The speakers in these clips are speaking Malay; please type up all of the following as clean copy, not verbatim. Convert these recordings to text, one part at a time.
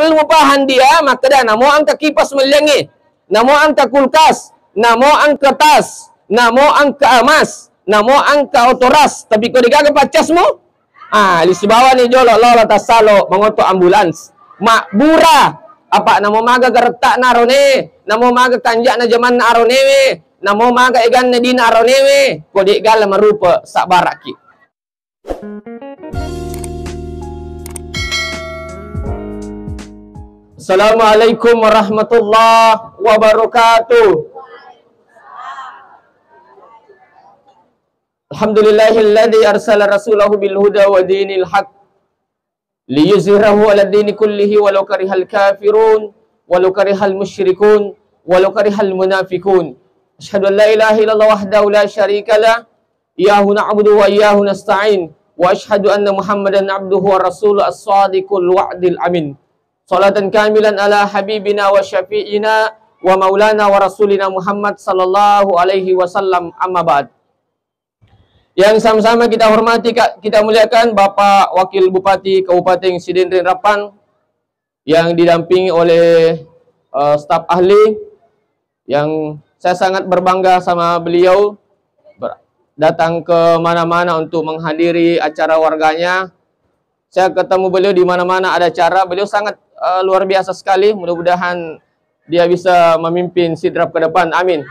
perlu mupahan dia, maka dah namo angka kipas meliangi, namo angka kulkas, namo angka tas, namo angka emas, namo angka otoras, tapi kau digaga pacasmu, di sebawa ni jolo lola tasalo mengoto ambulans, makbura, apa namo maga geretak narone, namo maga kanjak na zaman naronewe, namo maga egan na din naronewe, kau digala merupa sak baraki. Assalamualaikum warahmatullahi wabarakatuh. Alhamdulillahilladzi arsala rasulahu bil huda wa dinil haq liyuzhirahu 'ala dini kullihi walau karihal kafirun walau karihal musyrikun walau karihal munafiqun. Asyhadu an la ilaha illallah wahdahu la syarika lah, iyyahu na'budu wa iyyahu nasta'in, wa asyhadu anna Muhammadan 'abduhu wa rasuluhu as-shadiqul wa'dil amin. Salatan kamilan ala habibina wa syafi'ina wa maulana wa rasulina Muhammad sallallahu alaihi wasallam, amma ba'd. Yang sama-sama kita hormati, kita muliakan Bapak Wakil Bupati Kabupaten Sidin Rappan yang didampingi oleh staf ahli, yang saya sangat berbangga sama beliau datang ke mana-mana untuk menghadiri acara warganya. Saya ketemu beliau di mana-mana ada acara. Beliau sangat luar biasa sekali. Mudah-mudahan dia bisa memimpin Sidrap ke depan. Amin.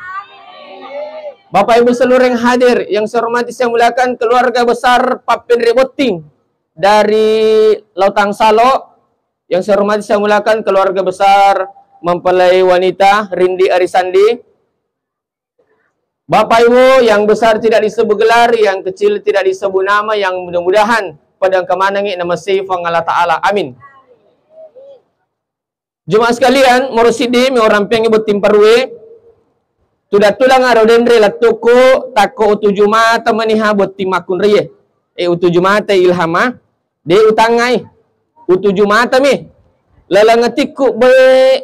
Bapak Ibu seluruh yang hadir, yang saya hormati, saya muliakan keluarga besar Papin Reboting dari Lautang Salo. Yang saya hormati, saya muliakan keluarga besar mempelai wanita Rindi Arisandi. Bapak Ibu yang besar tidak disebut gelar, yang kecil tidak disebut nama, yang mudah-mudahan padang kemanangi nama sifang Allah Ta'ala. Amin. Jemaah sekalian, morosidi mi orang pengen buat tim parwe. Tudah tulang aro dendre latuku tako utu Jumata maniha buat tim akun reye. Utu Jumata ilhama de utangai. Utu Jumata mi. Lala ngetiku be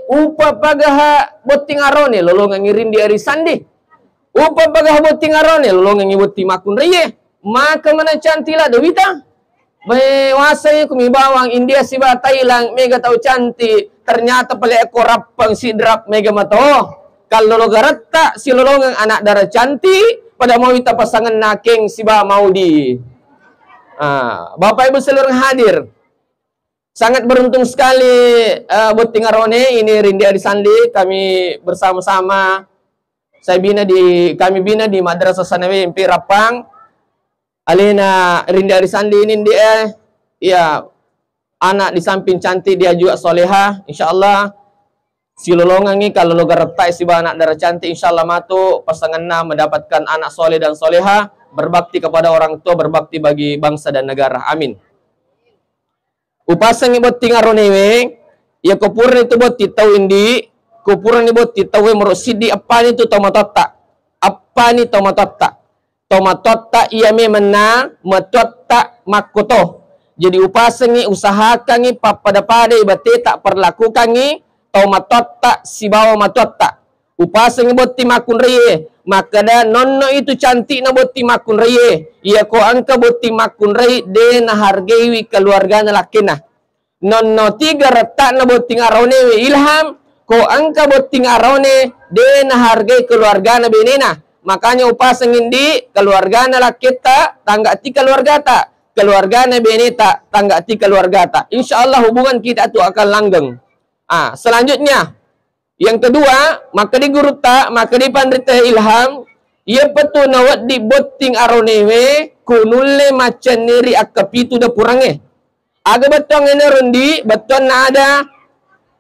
upa pagaha buat ting arone lolo ngirin di Arisandi. Upa pagaha buat ting arone lolo buat tim akun reye. Maka mana cantila dewita. May wasay kumibawang India siba Thailand mega tau cantik, ternyata pala ako rapang Sidrap mega mato. Kalau lo garata si lolongang anak darah cantik pada mau kita pasangan naking siba Maudi. Bapak Ibu seluruh hadir, sangat beruntung sekali buat tingarone ini Rindi Arisandi, kami bersama-sama kami bina di Madrasah Sanawi MP Rapang. Alina Rindi Arisandi ini dia, ya anak di samping cantik dia juga soleha, insyaallah. Si lolongan ini kalau lo geretai si anak darah cantik, insyaallah matu pasangannya mendapatkan anak soleh dan soleha, berbakti kepada orang tua, berbakti bagi bangsa dan negara. Amin. Upasang ibot tingaronewe, ya kupuran itu bot titau indi, kupuran ibot titau merosidi apa ni tu tomatota, apa ni tomatota. Tomatota iya memena matota makoto. Jadi upasangi usahakangi papada-pada ibate tak perlakukangi tomatota si bawa matota. Upasangi boti makun reye. Maka da nonno itu cantik na boti makun reye. Iya ko angka boti makun reye de na hargai keluarga na lakina. Nonno tiga retak na boti ngarone ilham. Ko angka boti ngarone de na hargai keluarga na benena. Makanya upasang hindi keluarga na lakita tangga ti keluarga ta, keluarga na beneta tangga ti keluarga ta. Insyaallah hubungan kita itu akan langgeng. Selanjutnya yang kedua, maka di guru ta, maka di pandrita ilham, ia petu nawat di boting aronewe kunulle macan niri akapitu da purange. Aga betong ene rundi, beton na ada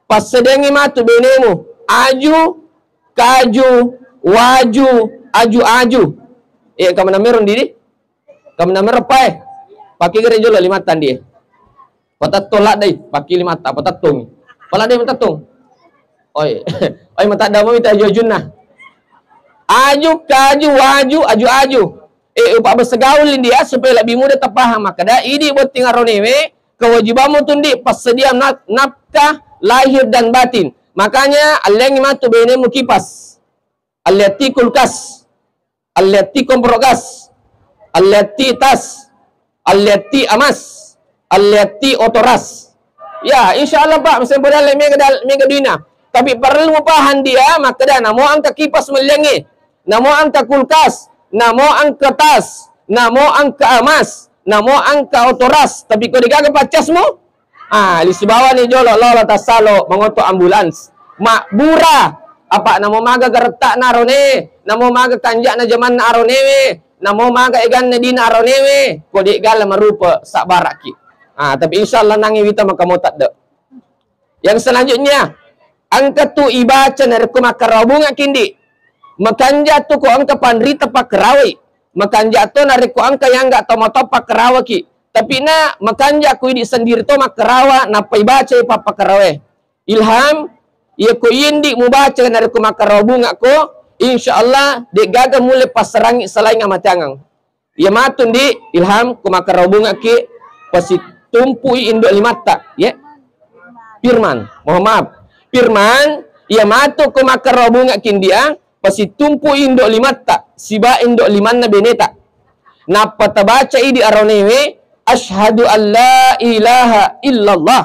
pasedengi matu benemu, aju, kaju, waju, aju-aju. Kamu namerun diri? Kamu namer apa pakai gerejo lah limatan dia. Patat tolak dai, pakai limata, patatung. Pala dai patatung. Oi. Oi mata damo mita jujunna. Aju, kaju, waju, aju-aju. Upak bersegaul dia supaya lebih mudah terpaham. Maka dah ini buat tingaronewe, kewajibanmu tundi passedia nafkah lahir dan batin. Makanya aleng matu benemu kipas. Allati kulkas, allati komprogas, allati tas, allati amas, allati otoras. Ya, insya-Allah Pak, mesti berdalam mega dunia. Tapi perlu pahan dia, maka dah namo angka kipas melengi, namo angka kulkas, namo angka tas, namo angka emas, namo angka otoras. Tapi kau digagal pacasmu, di sebawa ni jolok lola tasalo mengoto ambulans. Mak bura, apa namo maga geretak narone, namo maga kanjak na zaman narone, namo maga egan na di narone, kau digagal merupa sak baraki. Tapi insya-Allah nangi kita makamotat dak. Yang selanjutnya, angka tu ibaca nariku makarabunga kindi. Makanja tu ko angka panrita pakarawi. Makanja tu nariku angka yang enggak tomato pakarawa ki. Tapi na makanja ku di sendiri to makarawa napa ibaca pa pakarawe. Ilham ya ko indi mubaca nariku makarabunga ko insyaallah de gaga mulai pasarangi selain amatiangang. Ya matun di ilham ku makarabunga ki pasti tumpui indok limata, ya. Firman, mohon maaf. Firman, ia matu ke makar robunga kindia, pasti tumpui indok limata, siba indok limanna beneta. Napa tabaca idi aronewe, ashhadu an la ilaha illallah.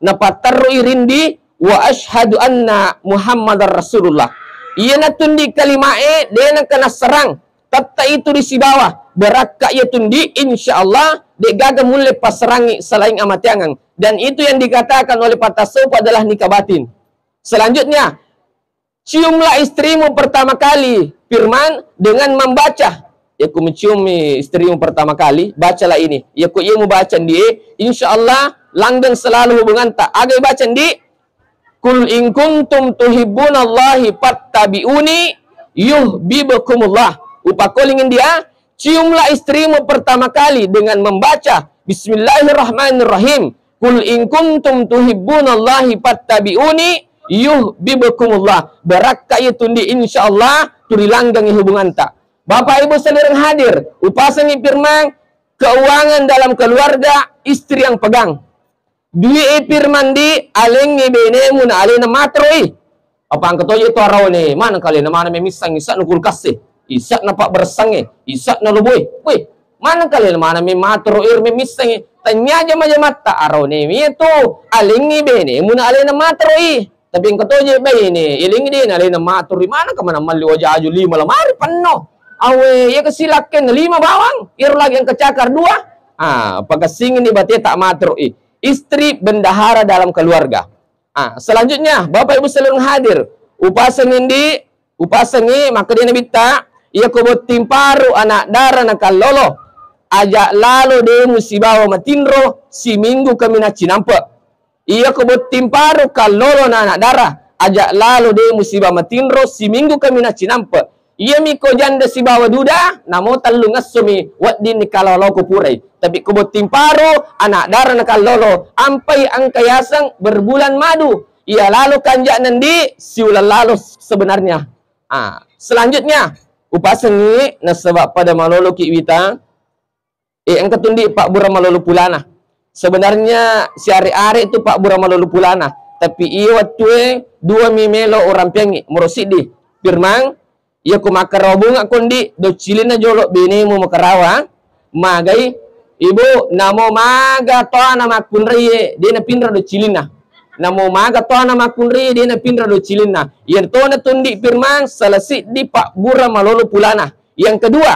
Napa taru irindi, wa ashhadu anna Muhammadar Rasulullah. Ia natundi kalimae, dia nak kena serang. Tatta itu di si bawah. Berakak ia tundi, insya-Allah dek gaga mulai paserangi selain amatiangang. Dan itu yang dikatakan oleh Pak Tasawuf adalah nikah batin. Selanjutnya, ciumlah istrimu pertama kali. Firman dengan membaca. Ya ku mencium istrimu pertama kali, bacalah ini. Ya ku ia membaca dia, insya-Allah langgeng selalu hubungan tak. Agai baca di Kul in kuntum tuhibbunallahi fattabi'uni yuhibbukumullah. Upakolingin dia, ciumlah istrimu pertama kali dengan membaca Bismillahirrahmanirrahim. Kul in kuntum tuhibbunallahi fattabi'uni yuhibbukumullah. Barakah itu di insyaallah turilanggangi hubungan tak. Bapak Ibu sekalian hadir, upasangi firman keuangan dalam keluarga istri yang pegang. Dua firman di alengi benemu na alena matroi. Apa ang katoy ito araw ni mana kali na mana memisang isa no kulkas isak na pak bersange, isak na luboy. Weh, mana kali na mana matro ir memisang tanya aja mata araw ni itu alengi benemu na alena matroi. Tapi ang katoy ba ini ilingi din alena matroi mana ka man mali wajaju 5 lemari penuh. Awe ya kesilakan 5 bawang, ir lagi yang kecakar 2. Pagasingin ni berarti tak matroi. Istri bendahara dalam keluarga. Selanjutnya, Bapak Ibu sekalian hadir, upasangi maka dia nabita, ia kubut timparu anak dara nakal lolo, ajak lalu demu si bawa matinro, si minggu kami na cinampa. Ia kubut timparu kal lolo na anak dara, ajak lalu demu si bawa matinro, si minggu kami na cinampa. Ia miko janda si bawa duda, namo talung asumi, wat din nikalolo kupurai. Tapi kubut timparu, anak darah nakal lolo, ampai angkayasang berbulan madu. Ia lalu kanjak nandi, siulah lalu sebenarnya. Selanjutnya, upasangi nasabak pada malolo kiwita, ang katundi Pak Bura malolo pulana. Sebenarnya si ari-ari itu Pak Bura malolo pulana. Tapi iya waktu 2 mimelo orang piangi, morosidi. Firman, ia kumakarobung akundi, do cilina jolok benemu makarawa, magai, ibu namo maga toa nama kunriye dia na pindra do cilina. Namo maga toa nama kunriye dia na pindra do cilina. Yang to na tundi firman selesai di Pak Bura malolo pulana. Yang kedua,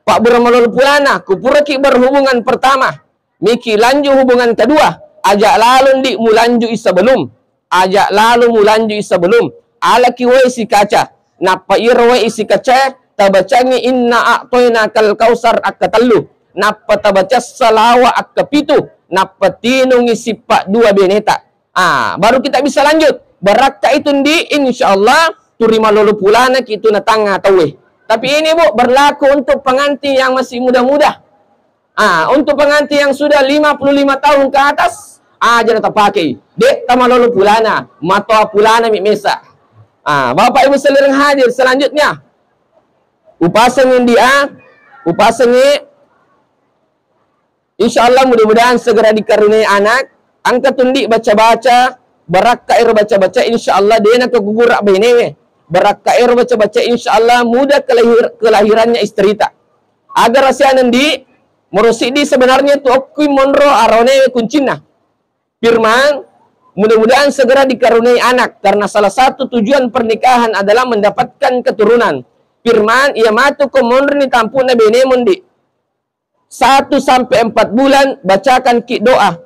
Pak Bura malolo pulana kupura ki berhubungan pertama. Miki lanjut hubungan kedua. Ajak lalu di mulanju isa belum. Ajak lalu mulanju isa belum. Ala ki we si kaca. Napa irwe isi kaca tabacangi inna a'toina kal kausar akatallu. Napa tabaca salawa akapitu. Napa tinung isi pak 2 beneta. Baru kita bisa lanjut. Berakta itu di insyaallah turima lolo pulana kitu na tanga tawe. Tapi ini Bu berlaku untuk pengantin yang masih muda-muda. Untuk pengantin yang sudah 55 tahun ke atas, jangan tak pakai. Dek tama lolo pulana, matoa pulana mi mesa. Bapak Ibu sekalian hadir, selanjutnya upasangin dia, upasangi insyaallah mudah-mudahan segera dikaruniai anak, angkat tundi baca-baca, barakair baca-baca insyaallah dia nak kegugurak benewe, barakair baca-baca insyaallah mudah kelahirannya istri tak. Agar rasia nanti morosidi sebenarnya tu okui monro arone kuncina. Firman Mudah-mudahan segera dikaruniai anak, karena salah satu tujuan pernikahan adalah mendapatkan keturunan. Firman, ia matu komonri tampuna benemundi. 1 sampai 4 bulan bacakan ki doa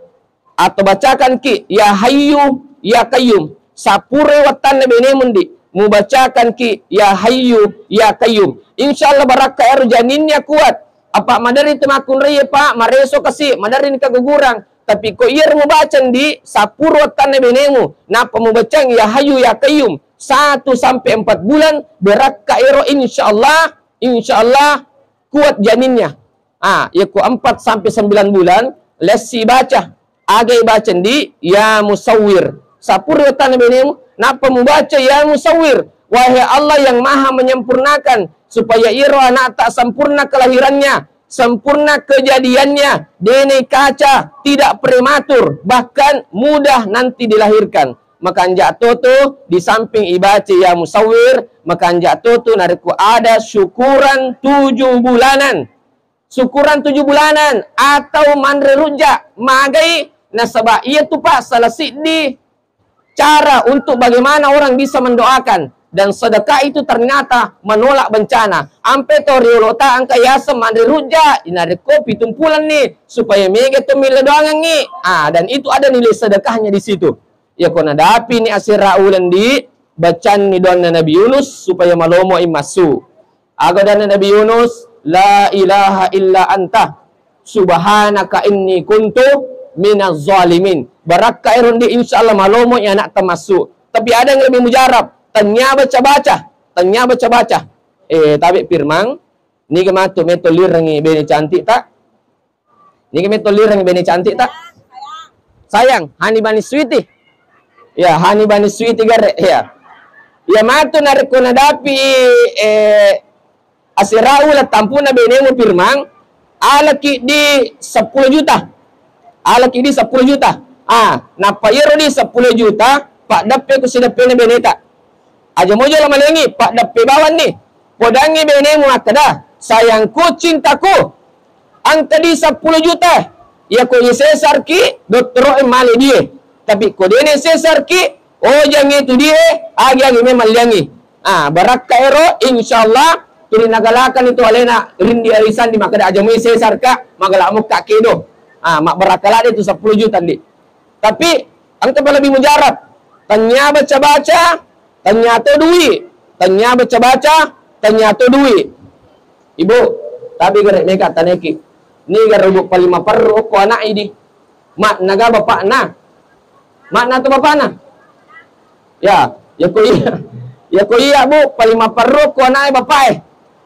atau bacakan ki ya hayyu ya qayyum. Sapure watan benemundi mu bacakan ki ya hayyu ya qayyum. Insyaallah barakah eru janinnya kuat. Apa madari temakun reye pak mareso kasih madari ni kagugurang. Tapi ko iyer mo bacan di sapuro tanne benemu. Napa mo bacang ya hayu ya qayyum 1 sampai 4 bulan berakka ero insyaallah kuat janinnya. Ya ko 4 sampai 9 bulan lesi baca. Agai bacan di ya musawwir. Sapuro tanne benemu napa mo baca ya musawwir. Wahai Allah yang maha menyempurnakan supaya iro anak tak sempurna kelahirannya, sempurna kejadiannya, dene kaca, tidak prematur, bahkan mudah nanti dilahirkan. Maka jatuh tuh di samping ibaci ya musawir, maka jatuh tuh nariku ada syukuran 7 bulanan. Syukuran 7 bulanan atau mandre rujak, magai nasabah iya tuh Pak salah di cara untuk bagaimana orang bisa mendoakan. Dan sedekah itu ternyata menolak bencana. Ampe toriolota angka yasem mandri ruja, inari kopi tumpulan nih supaya mege tu mile doangan nih. Dan itu ada nilai sedekahnya di situ. Ya kona dapi ni asira ulan di bacan ni doa Nabi Yunus supaya malomo imasu. Aga dan Nabi Yunus, la ilaha illa anta subhanaka inni kuntu minaz zalimin. Barakah irun di insyaallah malomo ya anak termasuk. Tapi ada yang lebih mujarab. Tanya baca-baca. Tapi firman, ni kematu metolir rangi bene cantik tak? Ni metolir rangi bene cantik tak? Sayang, hani bani sweetie. Ya, hani bani sweetie gare ya. Ya matu narik ko nadapi asirau la tampuna bene mo firman, alaki di 10 juta. Alaki di 10 juta. Napayero di 10 juta, Pak dape ko sidape na bene tak? Aja mojo lama lengi, Pak dape bawan nih. Podangi benemu akada. Sayangku, cintaku. Angka di 10 juta. Ya ko sesar ki, doktoro emale dia. Tapi ko dene sesar ki, jangan itu dia, agi memang liangi. Barakah ero, insyaallah, tuli nagalakan itu alena, rindi arisan di makada aja mo sesar ka, magala mo kakedo. Mak barakala itu 10 juta di. Tapi, angka lebih mujarab. Tanya baca-baca, ternyata duit. Tanya baca-baca, ternyata duit. Ibu, tapi gerek mereka taneki. Ni garubuk palima perru ko anak ini. Mak naga bapak na. Mak na to bapak na. Ya ko iya. Ya ko iya bu, palima perru ko anak bapak.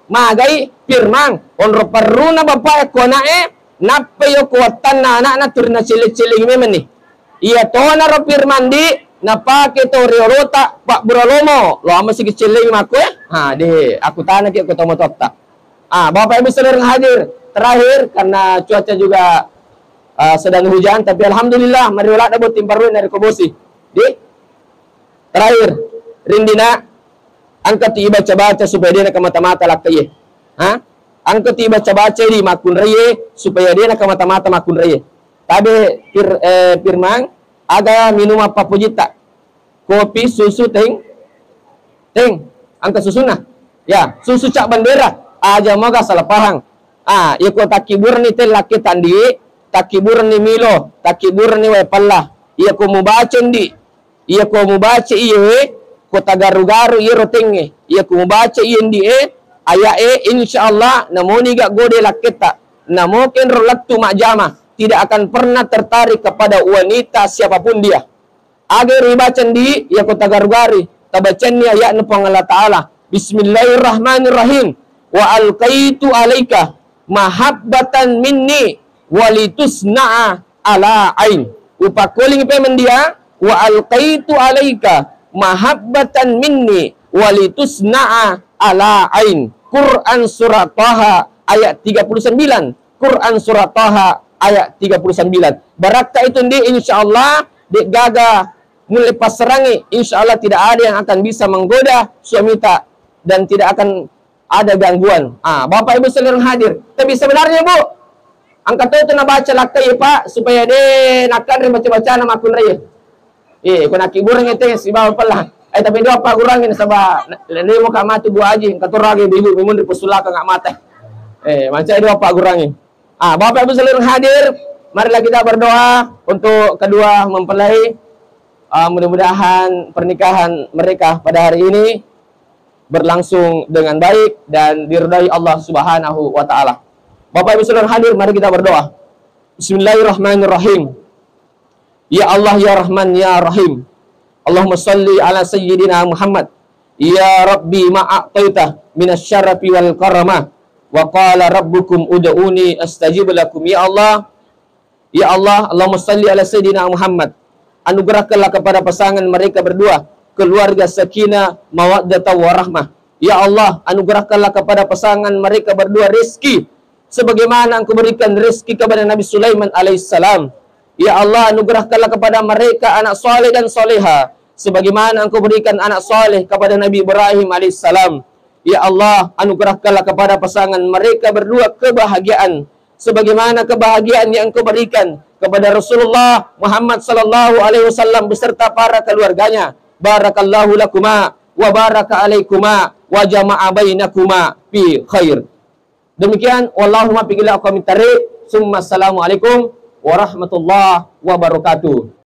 Magai firman, onro perru na bapak ko anak nape yo kuatan na anak na turna cilik-cilik memang ni. Iya to na ro firman di napake to riorota Pak Buralomo lo ama si kecil lagi maku aku tanya ki aku tomo tota. Bapak Ibu saudara yang hadir terakhir karena cuaca juga sedang hujan tapi alhamdulillah mari ulah dapat timparun dari kobosi di terakhir rindina angkat baca-baca supaya dia nak mata-mata lakai angkat baca-baca di makun reye supaya dia nak mata-mata makun reye tabe firman ada minum apa pujita kopi susu teng angka susuna ya susu cak bendera aja moga salah pahang iko takibur ni tel laki tandi takibur ni milo takibur ni wepalla iko mubaca ndi iko mubaca iye ko tagaru-garu iro tenge iko mubaca iye ndi aya insyaallah namoni gak gode lakita namoken rolatu majama tidak akan pernah tertarik kepada wanita siapapun dia. Agar ribacan di ya kota garugari tabacannya ayat Allah Ta'ala. Bismillahirrahmanirrahim. Wa alqaitu alaika mahabbatan minni walitusna'a ala ain. Upakuling pemen dia wa alqaitu alaika mahabbatan minni walitusna'a ala ain. Quran surat Taha ayat 39. Quran surat Taha ayat 39. Barakah itu di insyaallah di gaga mulai paserangi insyaallah tidak ada yang akan bisa menggoda suami tak dan tidak akan ada gangguan. Bapak Ibu sekalian hadir. Tapi sebenarnya Bu, angkat itu na baca lakai Pak supaya dia nakkan baca-baca nama akun raya. Kung nakiburang ito, si bawa pala. Tapi doa pa kurangin sabah. Lali mo ka mati buah aji, katuragi bibu, mimun dipusula ka nggak mati. Macam doa pa kurangin. Bapak Ibu seluruh hadir, marilah kita berdoa untuk kedua mempelai. Mudah-mudahan pernikahan mereka pada hari ini berlangsung dengan baik dan diridai Allah Subhanahu wa taala. Bapak Ibu seluruh hadir, mari kita berdoa. Bismillahirrahmanirrahim. Ya Allah ya Rahman ya Rahim. Allahumma salli ala sayyidina Muhammad. Ya Rabbi ma'ataita minasyarafi wal karamah. Wa qala rabbukum ud'uni astajib lakum. Ya Allah, Allahumma salli ala sayyidina Muhammad. Anugerahkanlah kepada pasangan mereka berdua keluarga sakinah, mawaddah warahmah. Ya Allah, anugerahkanlah kepada pasangan mereka berdua rezeki sebagaimana Engkau berikan rezeki kepada Nabi Sulaiman alaihissalam. Ya Allah, anugerahkanlah kepada mereka anak soleh dan soleha sebagaimana Engkau berikan anak soleh kepada Nabi Ibrahim alaihissalam. Ya Allah, anugerahkanlah kepada pasangan mereka berdua kebahagiaan sebagaimana kebahagiaan yang Engkau berikan kepada Rasulullah Muhammad sallallahu alaihi wasallam beserta para keluarganya. Barakallahu lakuma wa baraka alaikuma wa jama'a bainakuma fi khair. Demikian, wallahumma biqil aqwamit tariq. Summa assalamualaikum warahmatullahi wabarakatuh.